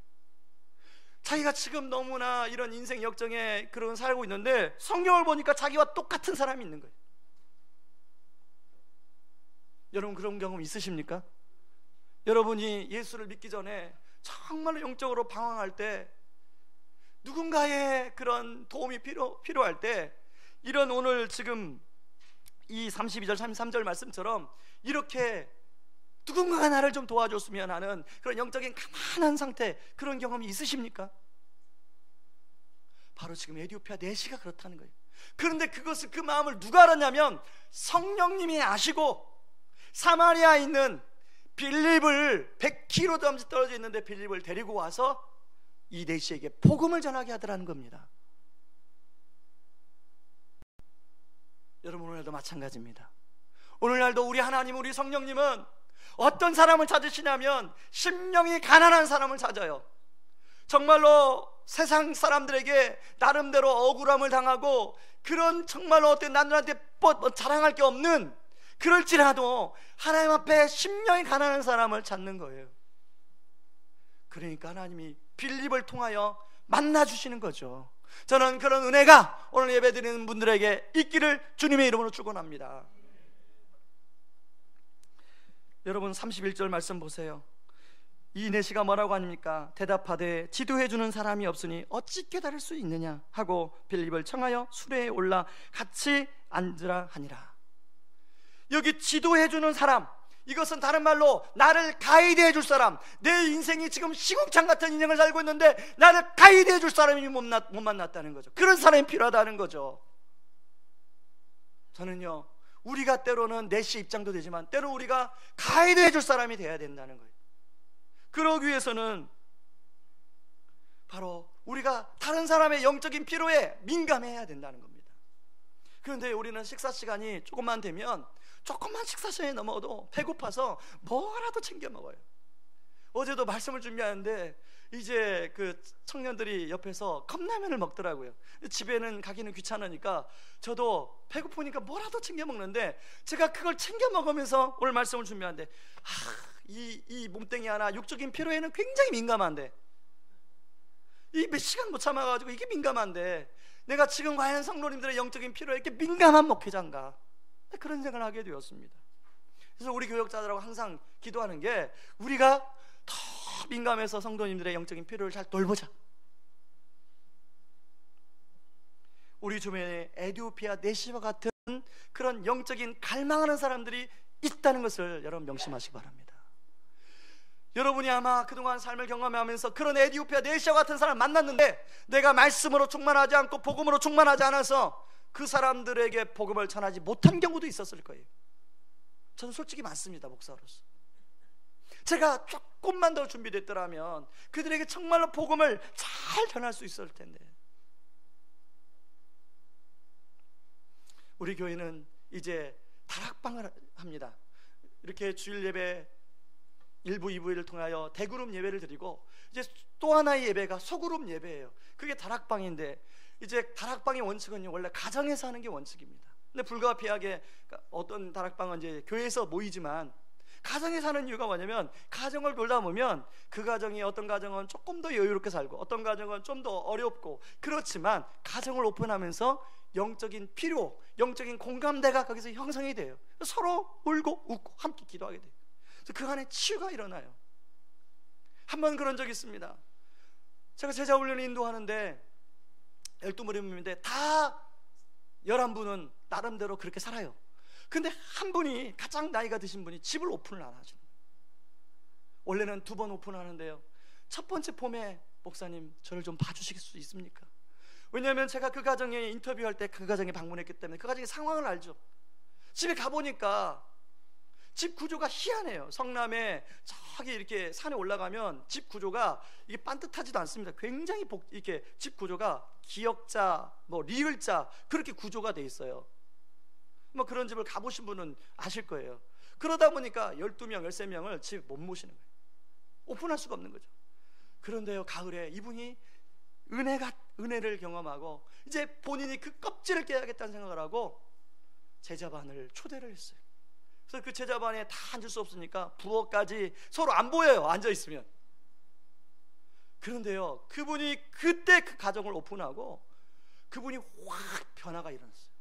자기가 지금 너무나 이런 인생 역정에 그런 살고 있는데 성경을 보니까 자기와 똑같은 사람이 있는 거예요. 여러분, 그런 경험 있으십니까? 여러분이 예수를 믿기 전에 정말로 영적으로 방황할 때, 누군가의 그런 도움이 필요할 때, 이런 오늘 지금 이 32절 33절 말씀처럼 이렇게 누군가가 나를 좀 도와줬으면 하는 그런 영적인 가난한 상태, 그런 경험이 있으십니까? 바로 지금 에디오피아 내시가 그렇다는 거예요. 그런데 그것을, 그 마음을 누가 알았냐면 성령님이 아시고 사마리아에 있는 빌립을 100km 떨어져 있는데 빌립을 데리고 와서 이 내시에게 복음을 전하게 하더라는 겁니다. 여러분, 오늘날도 마찬가지입니다. 오늘날도 우리 하나님, 우리 성령님은 어떤 사람을 찾으시냐면 심령이 가난한 사람을 찾아요. 정말로 세상 사람들에게 나름대로 억울함을 당하고 그런 정말로 어떤 남들한테 자랑할 게 없는, 그럴지라도 하나님 앞에 심령이 가난한 사람을 찾는 거예요. 그러니까 하나님이 빌립을 통하여 만나주시는 거죠. 저는 그런 은혜가 오늘 예배드리는 분들에게 있기를 주님의 이름으로 축원합니다. 여러분, 31절 말씀 보세요. 이 내시가 뭐라고 합니까? 대답하되 지도해주는 사람이 없으니 어찌 깨달을 수 있느냐 하고 빌립을 청하여 수레에 올라 같이 앉으라 하니라. 여기 지도해주는 사람, 이것은 다른 말로 나를 가이드해 줄 사람, 내 인생이 지금 시궁창 같은 인생을 살고 있는데 나를 가이드해 줄 사람이 못 만났다는 거죠. 그런 사람이 필요하다는 거죠. 저는요, 우리가 때로는 내시 입장도 되지만 때로 우리가 가이드해 줄 사람이 돼야 된다는 거예요. 그러기 위해서는 바로 우리가 다른 사람의 영적인 필요에 민감해야 된다는 겁니다. 그런데 우리는 식사 시간이 조금만 되면, 조금만 식사 시간이 넘어도 배고파서 뭐라도 챙겨 먹어요. 어제도 말씀을 준비하는데 이제 그 청년들이 옆에서 컵라면을 먹더라고요. 집에는 가기는 귀찮으니까 저도 배고프니까 뭐라도 챙겨 먹는데, 제가 그걸 챙겨 먹으면서 오늘 말씀을 준비하는데 이 몸뚱이 하나 육적인 필요에는 굉장히 민감한데, 이 몇 시간 못 참아가지고 이게 민감한데 내가 지금 과연 성도님들의 영적인 필요에 이렇게 민감한 목회자인가, 그런 생각을 하게 되었습니다. 그래서 우리 교역자들하고 항상 기도하는 게, 우리가 더 민감해서 성도님들의 영적인 필요를 잘 돌보자. 우리 주변에 에디오피아 내시와 같은 그런 영적인 갈망하는 사람들이 있다는 것을 여러분 명심하시기 바랍니다. 여러분이 아마 그동안 삶을 경험하면서 그런 에디오피아 내시와 같은 사람을 만났는데 내가 말씀으로 충만하지 않고 복음으로 충만하지 않아서 그 사람들에게 복음을 전하지 못한 경우도 있었을 거예요. 저는 솔직히 많습니다. 목사로서 제가 조금만 더 준비됐더라면 그들에게 정말로 복음을 잘 전할 수 있을 텐데. 우리 교회는 이제 다락방을 합니다. 이렇게 주일 예배 1부, 2부를 통하여 대그룹 예배를 드리고, 이제 또 하나의 예배가 소그룹 예배예요. 그게 다락방인데, 이제 다락방의 원칙은 원래 가정에서 하는 게 원칙입니다. 근데 불가피하게 어떤 다락방은 이제 교회에서 모이지만 가정에서 하는 이유가 뭐냐면, 가정을 돌다 보면 그 가정이 어떤 가정은 조금 더 여유롭게 살고 어떤 가정은 좀 더 어렵고, 그렇지만 가정을 오픈하면서 영적인 필요, 영적인 공감대가 거기서 형성이 돼요. 서로 울고 웃고 함께 기도하게 돼요. 그래서 그 안에 치유가 일어나요. 한번 그런 적이 있습니다. 제가 제자 훈련을 인도하는데 12무리인데 다 11분은 나름대로 그렇게 살아요. 근데 한 분이, 가장 나이가 드신 분이 집을 오픈을 안 하시는 거예요. 원래는 2번 오픈하는데요, 첫 번째 봄에 목사님 저를 좀 봐주실 수 있습니까? 왜냐하면 제가 그 가정에 인터뷰할 때 그 가정에 방문했기 때문에 그 가정의 상황을 알죠. 집에 가보니까 집 구조가 희한해요. 성남에 저기 이렇게 산에 올라가면 집 구조가 이게 반듯하지도 않습니다. 굉장히 이렇게 집 구조가 기역자, 리을자, 그렇게 구조가 돼 있어요. 그런 집을 가보신 분은 아실 거예요. 그러다 보니까 12명, 13명을 집에 못 모시는 거예요. 오픈할 수가 없는 거죠. 그런데요, 가을에 이분이 은혜를 경험하고 이제 본인이 그 껍질을 깨야겠다는 생각을 하고 제자반을 초대를 했어요. 그래서 그 제자반에 다 앉을 수 없으니까 부엌까지 서로 안 보여요, 앉아 있으면. 그런데요, 그분이 그때 그 가정을 오픈하고 그분이 확 변화가 일어났어요.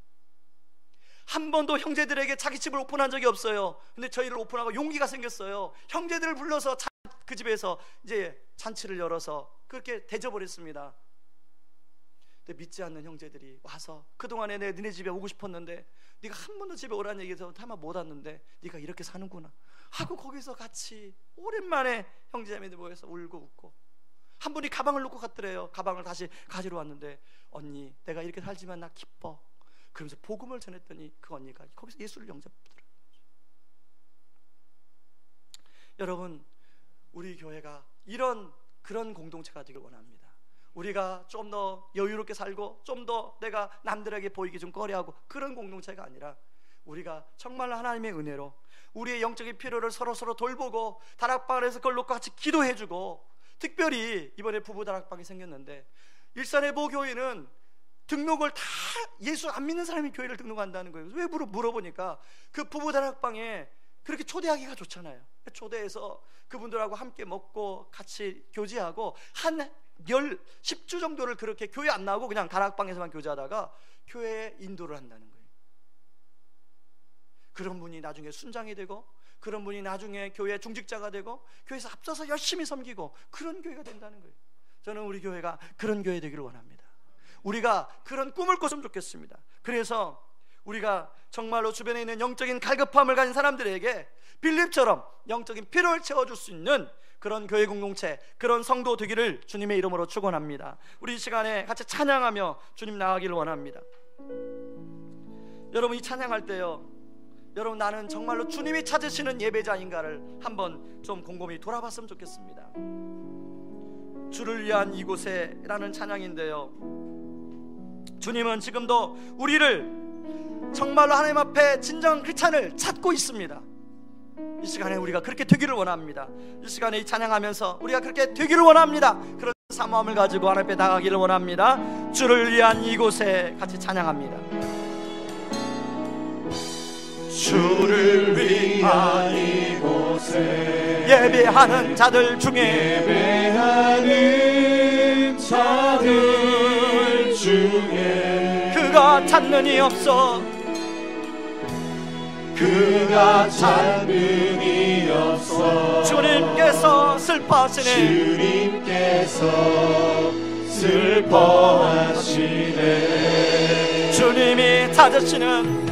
한 번도 형제들에게 자기 집을 오픈한 적이 없어요. 근데 저희를 오픈하고 용기가 생겼어요. 형제들을 불러서 그 집에서 이제 잔치를 열어서 그렇게 대접을 했습니다. 근데 믿지 않는 형제들이 와서, 그동안에 너네 집에 오고 싶었는데 네가 한 번도 집에 오라는 얘기해서 다만 못 왔는데 네가 이렇게 사는구나 하고 거기서 같이 오랜만에 형제자매들 모여서 울고 웃고, 한 분이 가방을 놓고 갔더래요. 가방을 다시 가지러 왔는데, 언니 내가 이렇게 살지만 나 기뻐. 그러면서 복음을 전했더니 그 언니가 거기서 예수를 영접하더라고요. 여러분, 우리 교회가 그런 공동체가 되길 원합니다. 우리가 좀 더 여유롭게 살고 좀 더 내가 남들에게 보이기 좀 꺼려하고 그런 공동체가 아니라, 우리가 정말 하나님의 은혜로 우리의 영적인 필요를 서로 돌보고 다락방에서 그걸 놓고 같이 기도해주고, 특별히 이번에 부부 다락방이 생겼는데 일산의 모교회는 등록을 다 예수 안 믿는 사람이 교회를 등록한다는 거예요. 왜 물어보니까 그 부부 다락방에 그렇게 초대하기가 좋잖아요. 초대해서 그분들하고 함께 먹고 같이 교제하고 한 10주 정도를 그렇게 교회 안 나오고 그냥 다락방에서만 교제하다가 교회에 인도를 한다는 거예요. 그런 분이 나중에 순장이 되고, 그런 분이 나중에 교회 중직자가 되고, 교회에서 앞서서 열심히 섬기고, 그런 교회가 된다는 거예요. 저는 우리 교회가 그런 교회 되기를 원합니다. 우리가 그런 꿈을 꿨으면 좋겠습니다. 그래서 우리가 정말로 주변에 있는 영적인 갈급함을 가진 사람들에게 빌립처럼 영적인 필요를 채워줄 수 있는 그런 교회 공동체, 그런 성도 되기를 주님의 이름으로 축원합니다. 우리 이 시간에 같이 찬양하며 주님 나가기를 원합니다. 여러분, 이 찬양할 때요, 여러분 나는 정말로 주님이 찾으시는 예배자인가를 한번 좀 곰곰이 돌아봤으면 좋겠습니다. 주를 위한 이곳에 라는 찬양인데요, 주님은 지금도 우리를 정말로 하나님 앞에 진정 크리스찬을 찾고 있습니다. 이 시간에 우리가 그렇게 되기를 원합니다. 이 시간에 이 찬양하면서 우리가 그렇게 되기를 원합니다. 그런 사모함을 가지고 하나님 앞에 나가기를 원합니다. 주를 위한 이곳에 같이 찬양합니다. 주를 위한 이곳에 예배하는 자들 중에 그가 찾는 이 없어, 그가 찾는 이 없어. 주님께서 슬퍼하시네, 주님께서 슬퍼하시네. 주님이 찾으시는,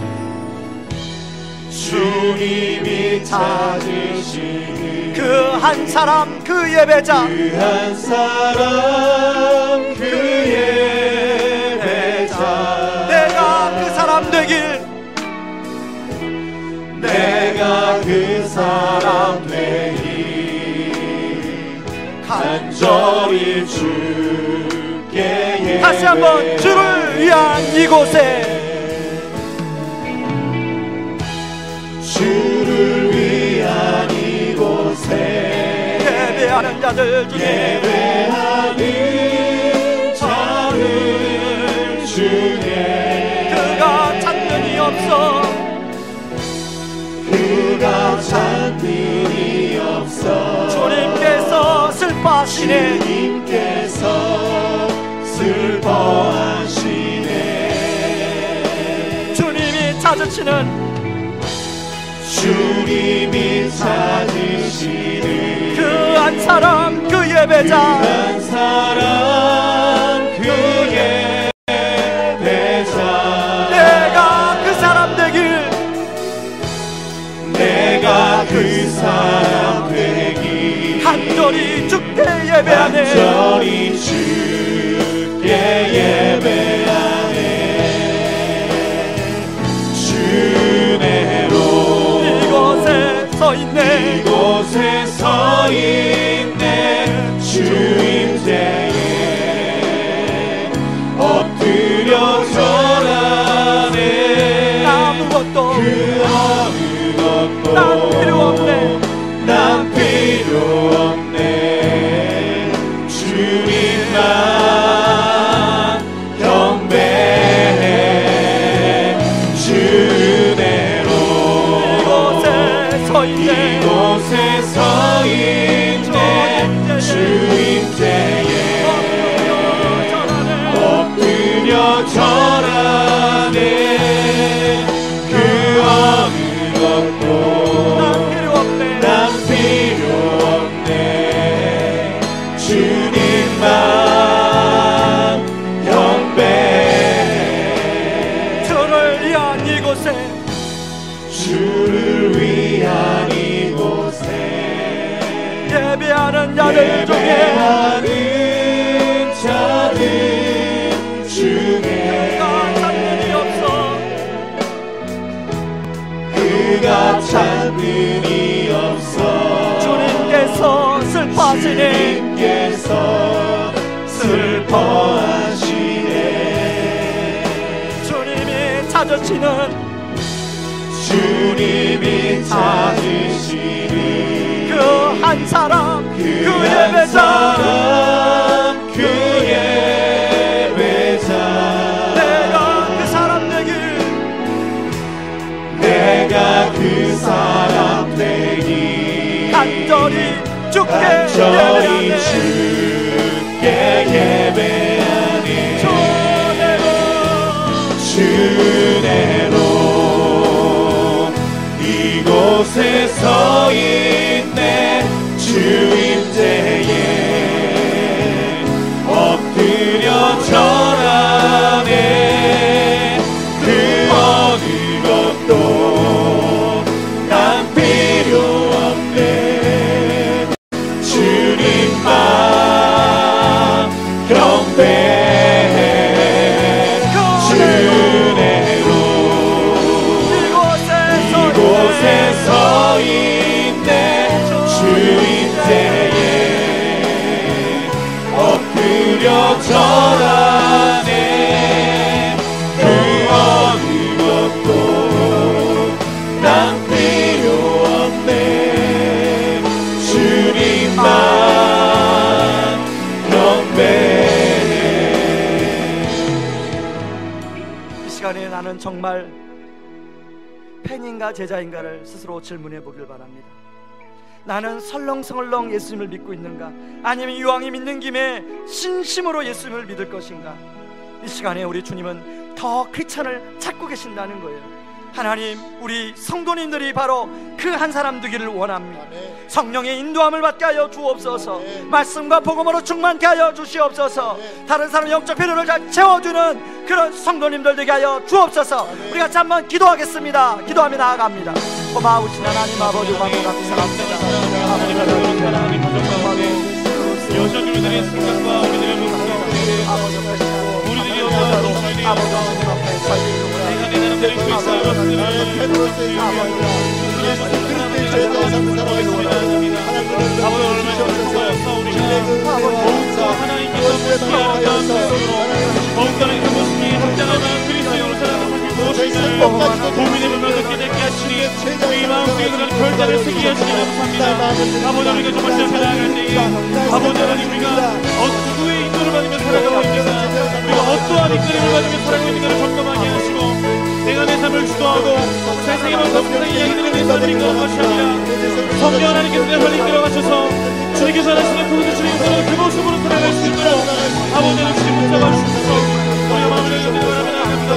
주님이 찾으시는 그 한 사람, 그 예배자, 그 한 사람, 그 예배자. 내가 그 사람 되길, 내가 다시 한번 주를 위한 이곳에 주를 위한 이곳에 예배하는 자들 중에 예배하는 자들 중에 그가 찾는 이 없어 그가 찾는 이 없어 주님께서 슬퍼하시네 주님께서 슬퍼하시네 주님이 찾으시는 주님이 찾으시는 그 한 사람 그 예배자 한 사람 그 예배자 내가 그 사람 되길 내가 그 사람 되기 간절히 주께 예배하네 간절히 주께 예배하네 주내로 이곳에 서 있네 이곳에 서 있네 주임대에 엎드려 절하네 아무것도 그 어느 것도 난 필요 없네 난 필요 없네 주님만 경배해 주내로 이곳에 서 있네 이곳에 서 있네 주임대에 엎드려 절하네 그 어느 것도 난 필요 없네 난 필요 없네 주님만 경배해 주를 위한 이곳에 주를 위한 이곳에 예배하는 자들 중에 예배하는 자들 중에 그가 찾는 이 없어 그가 찾는 이 없어 주님께서 슬퍼하시네 주님께서 슬퍼하시네 주님이 찾으시는 주님이 찾으시는 그 한 사람 그 한 예배자 사람 그 예배자 내가 그 사람 되길 내가 그 사람 되기 간절히 주께 간절히 예배하네 주께 예배하니 주내로 이곳에 서 있네 주임대에 엎드려 절하네 그 어느 것도 난 필요 없네 주님만 경배해 주내로 이곳에 서 있네 주임대에 엎드려 절하네 그 어느 것도 난 필요 없네 주님만 경배해 이 시간에 나는 정말 팬인가 제자인가를 스스로 질문해 보길 바랍니다. 나는 설렁설렁 예수님을 믿고 있는가? 아니면 이왕이 믿는 김에 진심으로 예수님을 믿을 것인가? 이 시간에 우리 주님은 더 크리스찬을 찾고 계신다는 거예요. 하나님, 우리 성도님들이 바로 그 한 사람 되기를 원합니다. 성령의 인도함을 받게 하여 주옵소서. 말씀과 복음으로 충만케 하여 주시옵소서. 다른 사람 영적 필요를 잘 채워주는 그런 성도님들 되게 하여 주옵소서. 우리 같이 한번 기도하겠습니다. 기도하며 나아갑니다. 고마우신 하나님 아버지, 감사합니다. 여전히 우리들의 생각과 우리들의 목소리가 우리들이 여전히 아버지 내가 내 나름대로 그 있어요. 하나님께서 마음을 새기게 하시니 감사합니다. 아버지 우리가 정말 시 앞에 나아갈 때에 아버지 하나님 우리가 누구의 인도를 받으며 살아가고 있는가, 우리가 어떠한 이끌림을 받으며 살아가고 있는가를 점검하게 하시고 내가 내 삶을 주도하고 세상의 방법 세상의 이야기들을 내 삶을 이끌어가는 것이 아니라 성령 하나님께서 내 삶을 이끌어가셔서 주님께서 하시는 그분들 주님께서는 그 모습으로 살아갈 수 있도록 아버지 하나님 주님 붙잡아 주셔서 우리가 마음을 열리는 바람에 나아갑니다.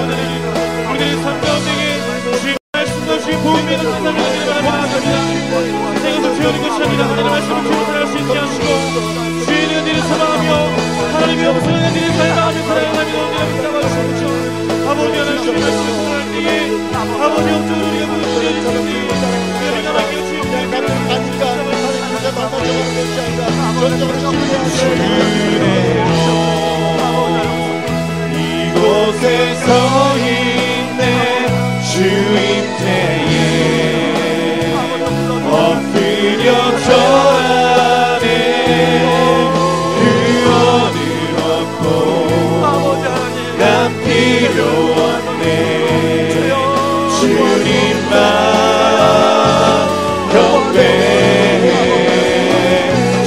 우리들의 삶 가운데 주의 말씀과 주의 보임이 있는 삶을 가지는 바람에 나아갑니다. 세상에서 죄어린 것이 아니라 하나님의 말씀을 주로 살아갈 수 있게 하시고 주의 은혜를 사랑하며 하나님의 영성의 은혜를 살아가며 살아가며 은혜를 붙잡아 주시옵소서. 아버지 하나님 주의 말씀을 살아갈 때에 아버지 영적으로 우리가 무엇을 해주시니 우리가 맡겨 주옵소서. 이곳에 서 있네 주임태에 엎드려 절하네 구원을 얻고 난 필요 없네 주님만 경배해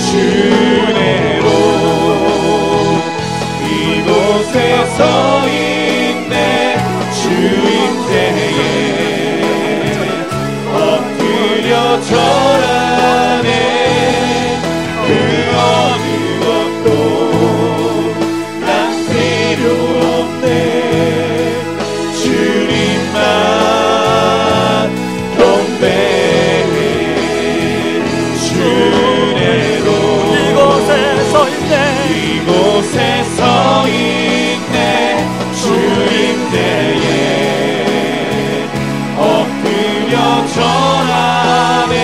주내로 이곳에 서 있네 주임태에 엎드려 절하네 그 어느 것도 난 필요 없네 주님만 경배해 주내로 이곳에 서 있네 주임태에 엎드려 절하네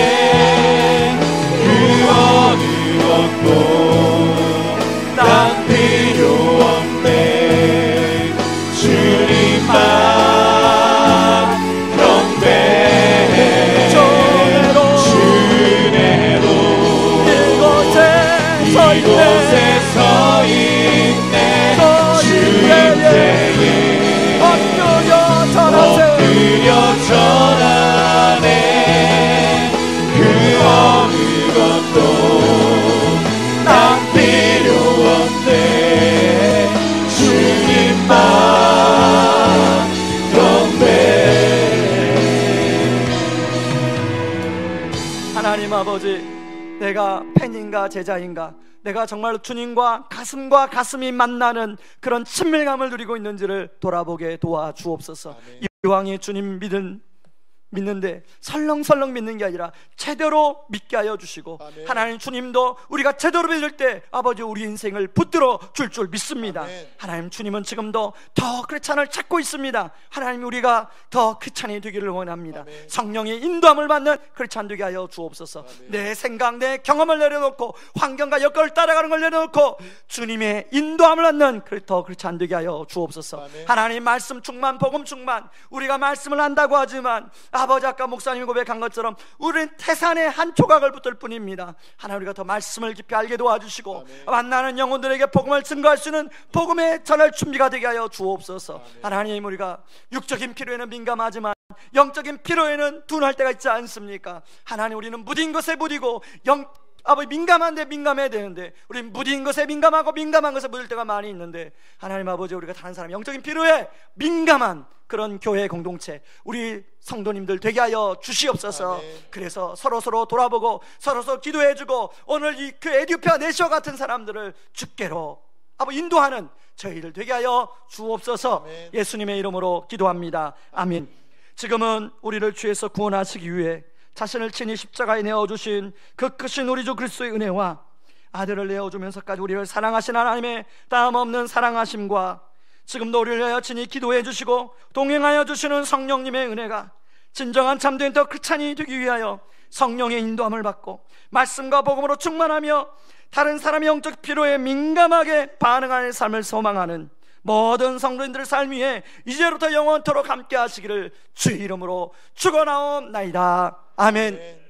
그 어느 것도 난 필요 없네 주님만 경배해 주내로 이곳에 서 있네 주임태에 엎드려 절하네 그 어느 것도 난 필요 없네 주님만 경배해. 하나님 아버지, 내가 팬인가 제자인가, 내가 정말 주님과 가슴이 만나는 그런 친밀감을 누리고 있는지를 돌아보게 도와주옵소서. 이왕이 주님 믿는데 설렁설렁 믿는 게 아니라 제대로 믿게 하여 주시고, 아멘. 하나님 주님도 우리가 제대로 믿을 때 아버지 우리 인생을 붙들어 줄 믿습니다. 아멘. 하나님 주님은 지금도 더 크리스찬을 찾고 있습니다. 하나님 우리가 더 크리스찬이 되기를 원합니다. 아멘. 성령의 인도함을 받는 크리스찬 되게 하여 주옵소서. 아멘. 내 생각 내 경험을 내려놓고 환경과 여건을 따라가는 걸 내려놓고 주님의 인도함을 받는 더 크리스찬 되게 하여 주옵소서. 아멘. 하나님 말씀 충만 복음 충만, 우리가 말씀을 안다고 하지만 아버지 아까 목사님이 고백한 것처럼 우리는 태산의 한 조각을 붙들 뿐입니다. 하나님 우리가 더 말씀을 깊이 알게 도와주시고, 아멘. 만나는 영혼들에게 복음을 증거할 수 있는 복음의 전할 준비가 되게 하여 주옵소서. 아멘. 하나님 우리가 육적인 필요에는 민감하지만 영적인 필요에는 둔할 때가 있지 않습니까? 하나님 우리는 무딘 것에 무디고 아버지 민감한데 민감해야 되는데 우리 무딘 것에 민감하고 민감한 것에 묻을 때가 많이 있는데, 하나님 아버지 우리가 다른 사람 영적인 필요에 민감한 그런 교회 공동체 우리 성도님들 되게 하여 주시옵소서. 아멘. 그래서 서로 돌아보고 서로 기도해주고 오늘 그 에디오피아 내시와 같은 사람들을 주께로 아버지 인도하는 저희를 되게 하여 주옵소서. 아멘. 예수님의 이름으로 기도합니다. 아멘. 지금은 우리를 주에서 구원하시기 위해 자신을 친히 십자가에 내어주신 그 크신 우리 주 그리스도의 은혜와 아들을 내어주면서까지 우리를 사랑하신 하나님의 다함없는 사랑하심과 지금도 우리를 위하여 친히 기도해 주시고 동행하여 주시는 성령님의 은혜가 진정한 참된 더 크리스찬이 되기 위하여 성령의 인도함을 받고 말씀과 복음으로 충만하며 다른 사람의 영적 필요에 민감하게 반응하는 삶을 소망하는 모든 성도님들의 삶 위에 이제부터 영원토록 함께 하시기를 주의 이름으로 축원하옵나이다. 아멘.